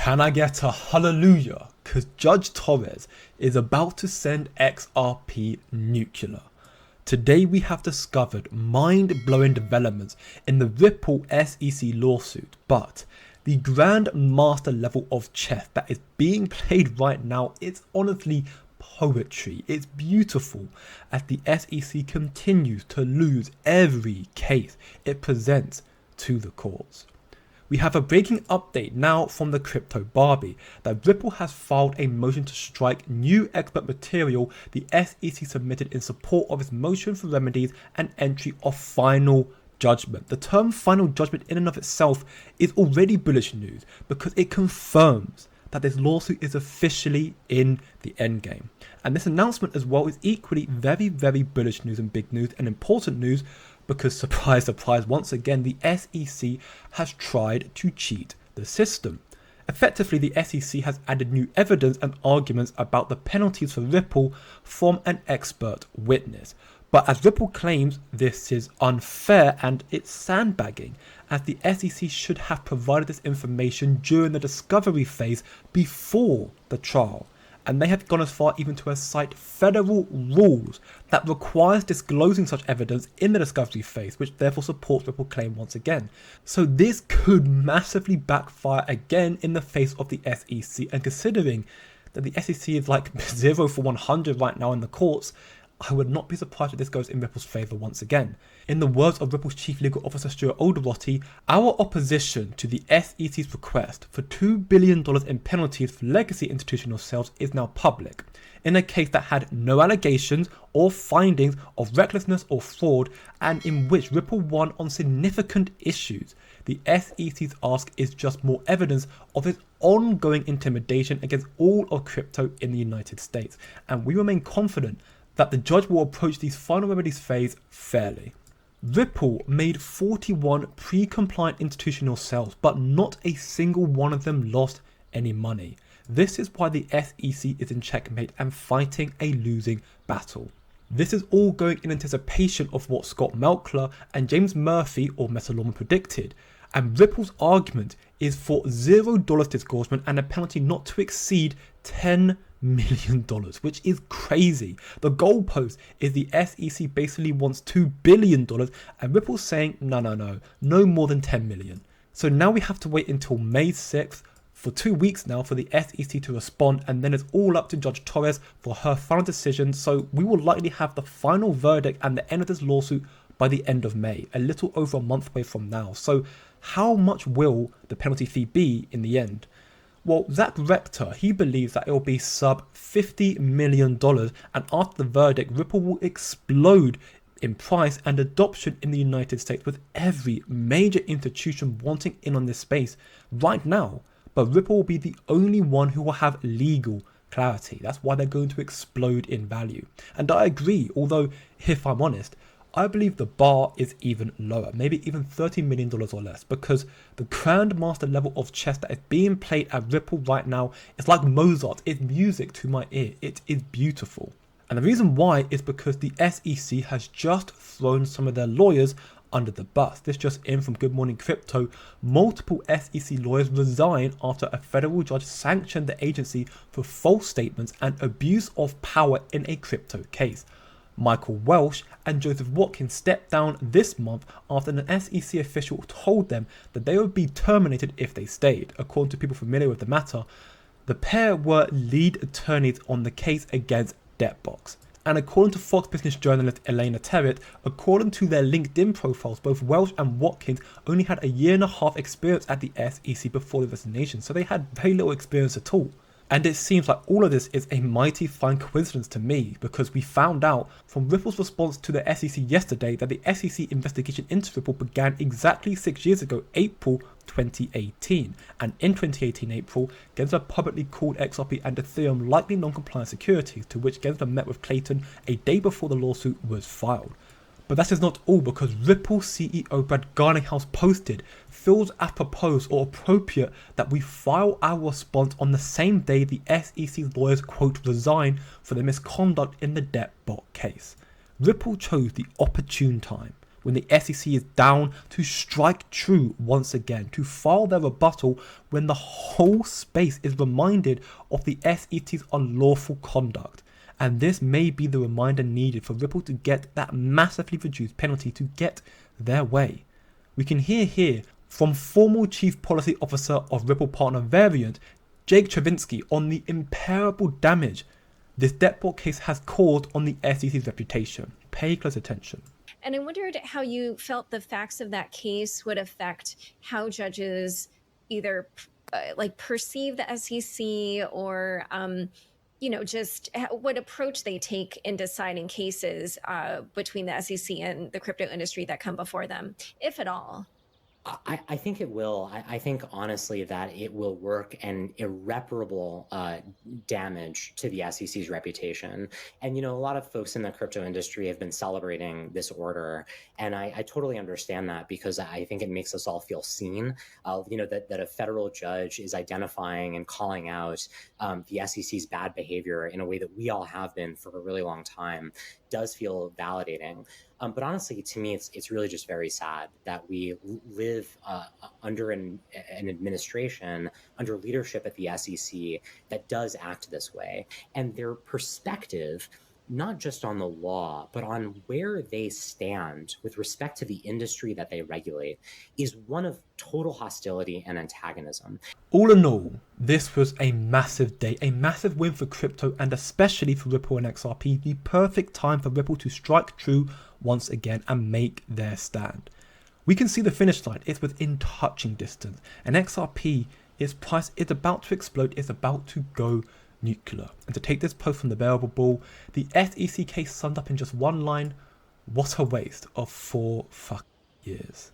Can I get a hallelujah? Because Judge Torres is about to send XRP nuclear. Today we have discovered mind-blowing developments in the Ripple SEC lawsuit, but the grand master level of chess that is being played right now is honestly poetry. It's beautiful as the SEC continues to lose every case it presents to the courts. We have a breaking update now from the Crypto Barbie that Ripple has filed a motion to strike new expert material the SEC submitted in support of its motion for remedies and entry of final judgment. The term final judgment in and of itself is already bullish news because it confirms that this lawsuit is officially in the endgame. And this announcement as well is equally very bullish news and big news and important news because surprise, surprise, once again, the SEC has tried to cheat the system. Effectively, the SEC has added new evidence and arguments about the penalties for Ripple from an expert witness. But as Ripple claims, this is unfair and it's sandbagging, as the SEC should have provided this information during the discovery phase before the trial. And they have gone as far even to cite federal rules that requires disclosing such evidence in the discovery phase, which therefore supports Ripple's claim once again. So this could massively backfire again in the face of the SEC, and considering that the SEC is like 0 for 100 right now in the courts, I would not be surprised if this goes in Ripple's favour once again. In the words of Ripple's Chief Legal Officer Stuart Alderotty, our opposition to the SEC's request for $2 billion in penalties for legacy institutional sales is now public. In a case that had no allegations or findings of recklessness or fraud, and in which Ripple won on significant issues, the SEC's ask is just more evidence of its ongoing intimidation against all of crypto in the United States, and we remain confident that the judge will approach these final remedies phase fairly. Ripple made 41 pre-compliant institutional sales, but not a single one of them lost any money. This is why the SEC is in Checkmate and fighting a losing battle. This is all going in anticipation of what Scott Melkler and James Murphy or Meta Lawman predicted, and Ripple's argument is for $0 disgorgement and a penalty not to exceed $10 million, which is crazy. The goalpost is the SEC basically wants $2 billion and Ripple's saying no more than 10 million. So now we have to wait until May 6th for 2 weeks now for the SEC to respond, and then it's all up to Judge Torres for her final decision. So we will likely have the final verdict and the end of this lawsuit by the end of May, a little over a month away from now. So how much will the penalty fee be in the end? Well, Zach Rector, he believes that it will be sub $50 million, and after the verdict, Ripple will explode in price and adoption in the United States, with every major institution wanting in on this space right now. But Ripple will be the only one who will have legal clarity. That's why they're going to explode in value. And I agree, although if I'm honest, I believe the bar is even lower, maybe even $30 million or less, because the grandmaster level of chess that is being played at Ripple right now is like Mozart. It's music to my ear. It is beautiful. And the reason why is because the SEC has just thrown some of their lawyers under the bus. This just in from Good Morning Crypto. Multiple SEC lawyers resign after a federal judge sanctioned the agency for false statements and abuse of power in a crypto case. Michael Welsh and Joseph Watkins stepped down this month after an SEC official told them that they would be terminated if they stayed. According to people familiar with the matter, the pair were lead attorneys on the case against Debtbox. And according to Fox Business journalist Elena Terrett, according to their LinkedIn profiles, both Welsh and Watkins only had a 1.5 year experience at the SEC before the resignation, so they had very little experience at all. And it seems like all of this is a mighty fine coincidence to me, because we found out from Ripple's response to the SEC yesterday that the SEC investigation into Ripple began exactly 6 years ago, April 2018. And in 2018 April, Gensler publicly called XRP and Ethereum likely non-compliant securities, to which Gensler met with Clayton a day before the lawsuit was filed. But that is not all, because Ripple CEO Brad Garlinghouse posted, "Feels apropos or appropriate that we file our response on the same day the SEC's lawyers quote resign for the misconduct in the Debtbox case." Ripple chose the opportune time when the SEC is down to strike true once again, to file their rebuttal when the whole space is reminded of the SEC's unlawful conduct. And this may be the reminder needed for Ripple to get that massively reduced penalty to get their way. We can hear here from former Chief Policy Officer of Ripple Partner Variant, Jake Travinsky, on the irreparable damage this debt bot case has caused on the SEC's reputation. Pay close attention. And I wondered how you felt the facts of that case would affect how judges either perceive the SEC or, just what approach they take in deciding cases between the SEC and the crypto industry that come before them, if at all. I think it will. I think honestly that it will work an irreparable damage to the SEC's reputation. And, a lot of folks in the crypto industry have been celebrating this order. And I totally understand that, because I think it makes us all feel seen, that a federal judge is identifying and calling out the SEC's bad behavior in a way that we all have been for a really long time does feel validating. But honestly, to me, it's really just very sad that we live under an administration, under leadership at the SEC that does act this way. And their perspective, not just on the law, but on where they stand with respect to the industry that they regulate, is one of total hostility and antagonism. All in all, this was a massive day, a massive win for crypto, and especially for Ripple and XRP, the perfect time for Ripple to strike true once again and make their stand. We can see the finish line, it's within touching distance, and XRP, its price is about to explode, it's about to go nuclear. And to take this post from the Bearable Bull, the SEC case summed up in just one line: what a waste of 4 fucking years.